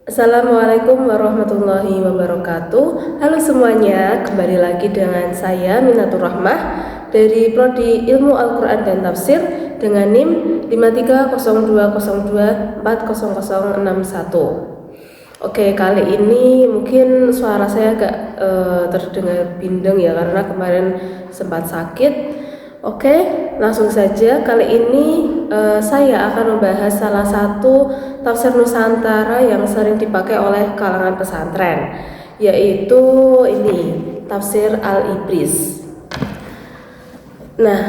Assalamualaikum warahmatullahi wabarakatuh. Halo semuanya, kembali lagi dengan saya Minatur Rahmah dari Prodi Ilmu Al-Quran dan Tafsir dengan NIM 530202400061. Oke, kali ini mungkin suara saya agak terdengar bindeng ya, karena kemarin sempat sakit. Oke, langsung saja. Kali ini saya akan membahas salah satu tafsir Nusantara yang sering dipakai oleh kalangan pesantren, yaitu ini tafsir Al-Ibris. Nah,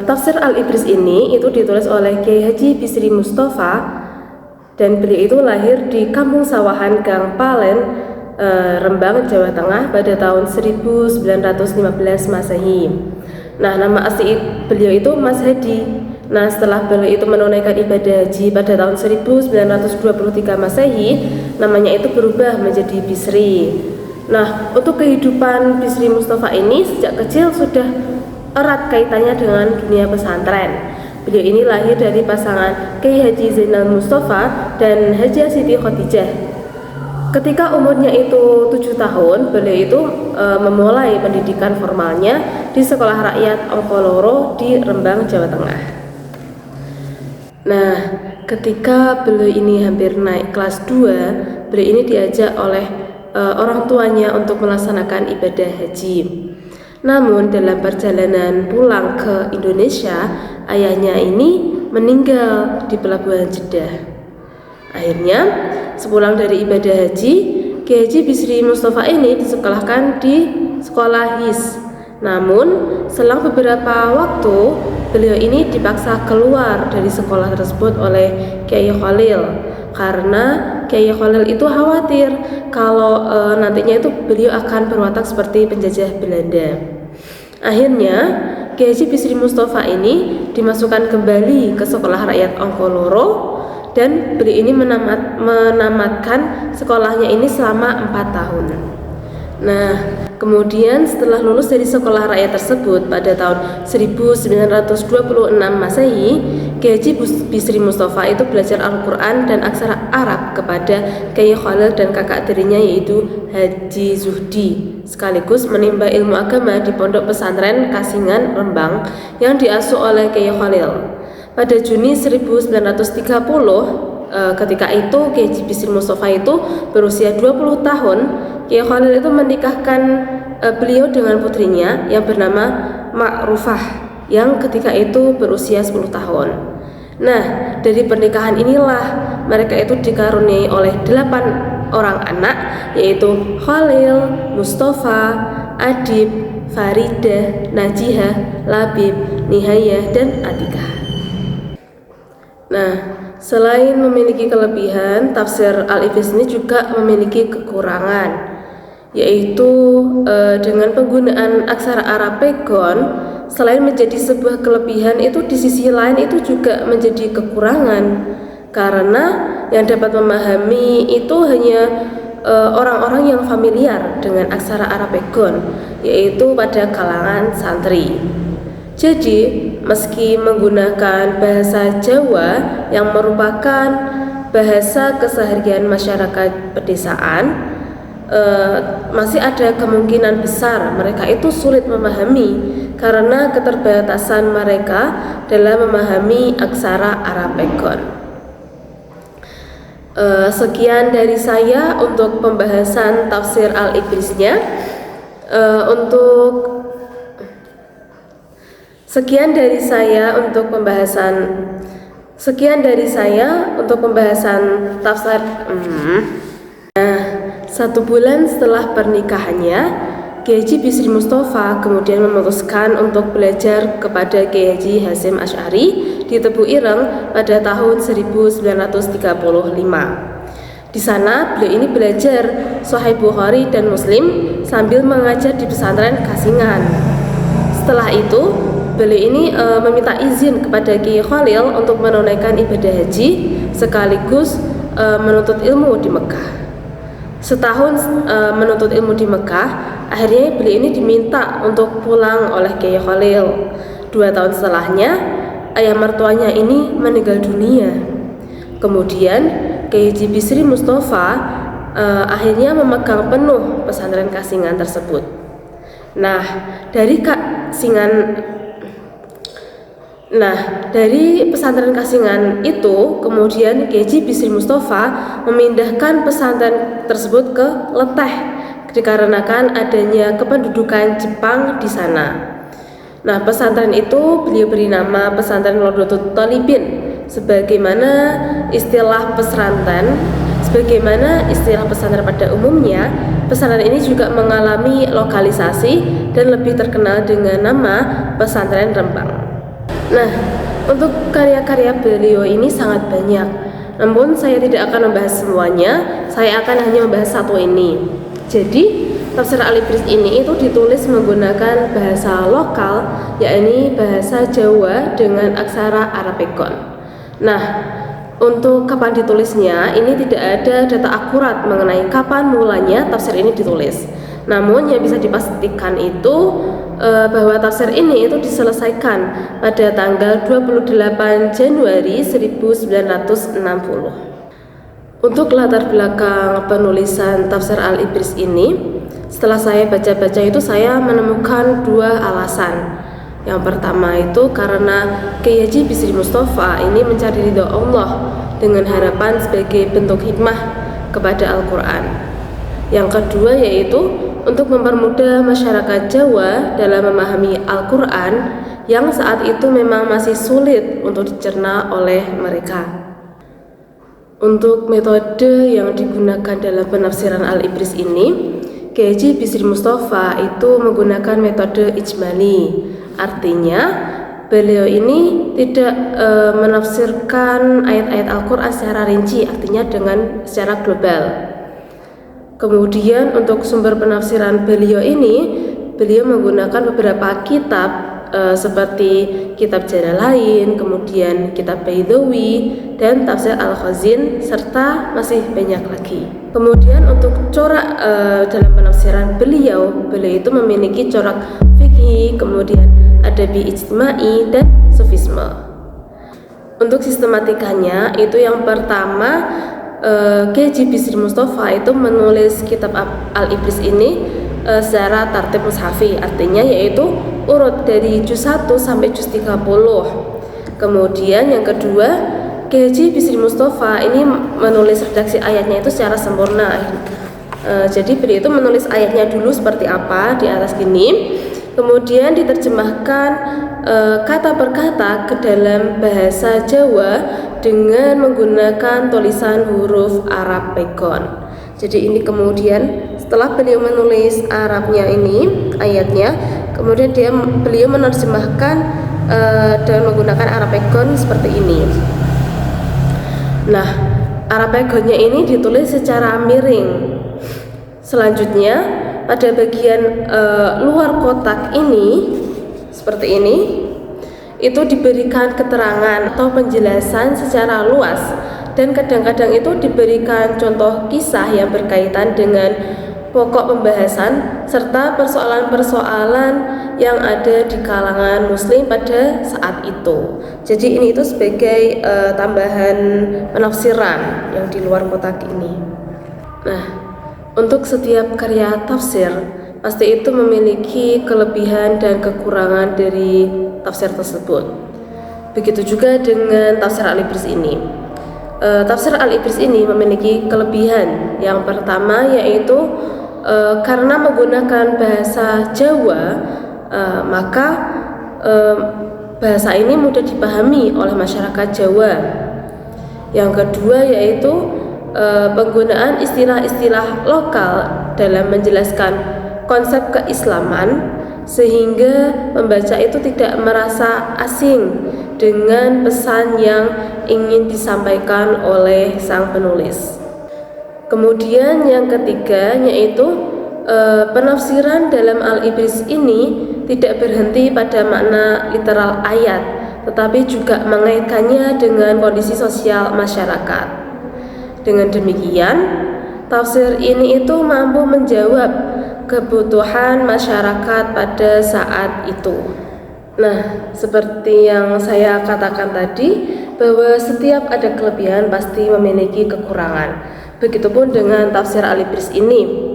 tafsir Al-Ibris ini itu ditulis oleh Kiai Haji Bisri Mustafa, dan beliau itu lahir di Kampung Sawahan Gang Palen, Rembang, Jawa Tengah pada tahun 1915 Masehi. Nah, nama asli beliau itu Mas Hadi. Nah, setelah beliau itu menunaikan ibadah haji pada tahun 1923 Masehi, namanya itu berubah menjadi Bisri. Nah, untuk kehidupan Bisri Mustafa ini sejak kecil sudah erat kaitannya dengan dunia pesantren. Beliau ini lahir dari pasangan Kiai Haji Zainal Mustafa dan Hajah Siti Khadijah. Ketika umurnya itu 7 tahun, beliau itu memulai pendidikan formalnya di Sekolah Rakyat Ongkoloro di Rembang, Jawa Tengah. Nah, ketika beliau ini hampir naik kelas 2, beliau ini diajak oleh orang tuanya untuk melaksanakan ibadah haji. Namun dalam perjalanan pulang ke Indonesia, ayahnya ini meninggal di pelabuhan Jeddah. Akhirnya, sepulang dari ibadah haji, Kiai Haji Bisri Mustafa ini disekolahkan di sekolah HIS. Namun, selang beberapa waktu, beliau ini dipaksa keluar dari sekolah tersebut oleh Kiai Khalil, karena Kiai Khalil itu khawatir kalau nantinya itu beliau akan berwatak seperti penjajah Belanda. Akhirnya, Kiai Haji Bisri Mustafa ini dimasukkan kembali ke Sekolah Rakyat Ongkoloro, dan beliau ini menamatkan sekolahnya ini selama 4 tahun. Nah, kemudian setelah lulus dari sekolah rakyat tersebut pada tahun 1926 Masehi, Kiai Haji Bisri Mustafa itu belajar Al-Quran dan aksara Arab kepada Kiai Khalil dan kakak tirinya yaitu Haji Zuhdi, sekaligus menimba ilmu agama di Pondok Pesantren Kasingan, Rembang yang diasuh oleh Kiai Khalil. Pada Juni 1930, ketika itu Kiai Haji Bisri Mustafa itu berusia 20 tahun, Kiai Khalil itu menikahkan beliau dengan putrinya yang bernama Ma'rufah, yang ketika itu berusia 10 tahun. Nah, dari pernikahan inilah mereka itu dikaruniai oleh 8 orang anak, yaitu Khalil, Mustafa, Adib, Faridah, Najihah, Labib, Nihayah, dan Atikah. Nah, selain memiliki kelebihan, tafsir Al-Ibris ini juga memiliki kekurangan, yaitu dengan penggunaan aksara Arab pegon. Selain menjadi sebuah kelebihan, itu di sisi lain itu juga menjadi kekurangan, karena yang dapat memahami itu hanya orang-orang yang familiar dengan aksara Arab pegon, yaitu pada kalangan santri. Jadi, meski menggunakan bahasa Jawa yang merupakan bahasa keseharian masyarakat pedesaan, masih ada kemungkinan besar mereka itu sulit memahami karena keterbatasan mereka dalam memahami aksara Arab pegon. Sekian dari saya untuk pembahasan tafsir Al-Ibrisnya. Sekian dari saya untuk pembahasan tafsir. Nah, 1 bulan setelah pernikahannya, Kiai Haji Bisri Mustafa kemudian memutuskan untuk belajar kepada Kiai Haji Hasyim Asy'ari di Tebu Ireng pada tahun 1935. Di sana beliau ini belajar Sahih Bukhari dan Muslim sambil mengajar di pesantren Kasingan. Setelah itu, beliau ini meminta izin kepada Kiai Khalil untuk menunaikan ibadah haji sekaligus menuntut ilmu di Mekah. Setahun menuntut ilmu di Mekah, akhirnya beliau ini diminta untuk pulang oleh Kiai Khalil. 2 tahun setelahnya, ayah mertuanya ini meninggal dunia. Kemudian Kiai Haji Bisri Mustafa akhirnya memegang penuh pesantren Kasingan tersebut. Nah, dari pesantren Kasingan itu kemudian Kiai Haji Bisri Mustafa memindahkan pesantren tersebut ke Leteh dikarenakan adanya kependudukan Jepang di sana. Nah, pesantren itu beliau beri nama Pesantren Nahdlatul Thalibin sebagaimana istilah pesantren pada umumnya. Pesantren ini juga mengalami lokalisasi dan lebih terkenal dengan nama Pesantren Rembang. Nah, untuk karya-karya beliau ini sangat banyak, namun saya tidak akan membahas semuanya, saya akan hanya membahas satu ini. Jadi tafsir Al-Ibris ini itu ditulis menggunakan bahasa lokal, yakni bahasa Jawa dengan aksara Arabikon. Nah, untuk kapan ditulisnya ini tidak ada data akurat mengenai kapan mulanya tafsir ini ditulis. Namun yang bisa dipastikan itu bahwa tafsir ini itu diselesaikan pada tanggal 28 Januari 1960. Untuk latar belakang penulisan tafsir Al-Ibris ini, setelah saya baca-baca itu saya menemukan dua alasan. Yang pertama itu karena Kiai Haji Bisri Mustafa ini mencari ridho Allah dengan harapan sebagai bentuk hikmah kepada Al-Quran. Yang kedua yaitu untuk mempermudah masyarakat Jawa dalam memahami Al-Quran yang saat itu memang masih sulit untuk dicerna oleh mereka. Untuk metode yang digunakan dalam penafsiran Al-Ibris ini, Kiai Haji Bisri Mustafa itu menggunakan metode ijmali. Artinya, beliau ini tidak menafsirkan ayat-ayat Al-Quran secara rinci, artinya dengan secara global. Kemudian untuk sumber penafsiran beliau ini, beliau menggunakan beberapa kitab seperti kitab Jalalain, kemudian kitab Baidawi dan tafsir Al-Khazin, serta masih banyak lagi. Kemudian untuk corak dalam penafsiran beliau itu memiliki corak fikih, kemudian adabi ijtimai dan sufisme. Untuk sistematikanya itu yang pertama, Kiai Haji Bisri Mustafa itu menulis kitab Al-Ibris ini secara tartib mushafi, artinya yaitu urut dari juz 1 sampai juz 30. Kemudian yang kedua, Kiai Haji Bisri Mustafa ini menulis redaksi ayatnya itu secara sempurna. Jadi beliau itu menulis ayatnya dulu seperti apa di atas gini, kemudian diterjemahkan kata per kata ke dalam bahasa Jawa dengan menggunakan tulisan huruf Arab Pegon. Jadi ini kemudian setelah beliau menulis Arabnya ini ayatnya, kemudian beliau menerjemahkan dengan menggunakan Arab Pegon seperti ini. Nah, Arab Pegonnya ini ditulis secara miring. Selanjutnya pada bagian luar kotak ini seperti ini itu diberikan keterangan atau penjelasan secara luas, dan kadang-kadang itu diberikan contoh kisah yang berkaitan dengan pokok pembahasan serta persoalan-persoalan yang ada di kalangan muslim pada saat itu. Jadi ini itu sebagai tambahan penafsiran yang di luar kotak ini. Nah, untuk setiap karya tafsir pasti itu memiliki kelebihan dan kekurangan dari tafsir tersebut. Begitu juga dengan tafsir Al-Ibris ini. Tafsir Al-Ibris ini memiliki kelebihan. Yang pertama yaitu karena menggunakan bahasa Jawa, maka bahasa ini mudah dipahami oleh masyarakat Jawa. Yang kedua yaitu penggunaan istilah-istilah lokal dalam menjelaskan konsep keislaman, sehingga pembaca itu tidak merasa asing dengan pesan yang ingin disampaikan oleh sang penulis. Kemudian yang ketiga yaitu penafsiran dalam Al-Ibris ini tidak berhenti pada makna literal ayat, tetapi juga mengaitkannya dengan kondisi sosial masyarakat. Dengan demikian, tafsir ini itu mampu menjawab kebutuhan masyarakat pada saat itu. Nah, seperti yang saya katakan tadi, bahwa setiap ada kelebihan pasti memiliki kekurangan. Begitupun dengan tafsir Al-Ibris ini.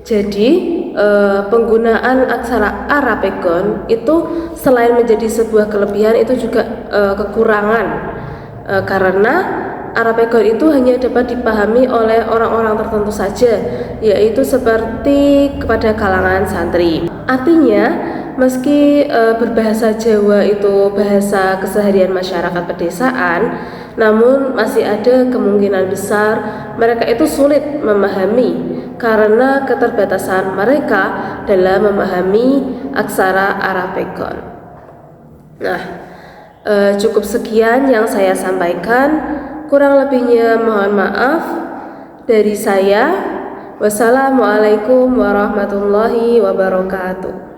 Jadi penggunaan aksara Arapegon itu selain menjadi sebuah kelebihan, itu juga kekurangan, karena Arapegon itu hanya dapat dipahami oleh orang-orang tertentu saja, yaitu seperti kepada kalangan santri. Artinya, meski berbahasa Jawa itu bahasa keseharian masyarakat pedesaan, namun masih ada kemungkinan besar mereka itu sulit memahami karena keterbatasan mereka dalam memahami aksara Arapegon. Nah, cukup sekian yang saya sampaikan. Kurang lebihnya mohon maaf dari saya. Wassalamualaikum warahmatullahi wabarakatuh.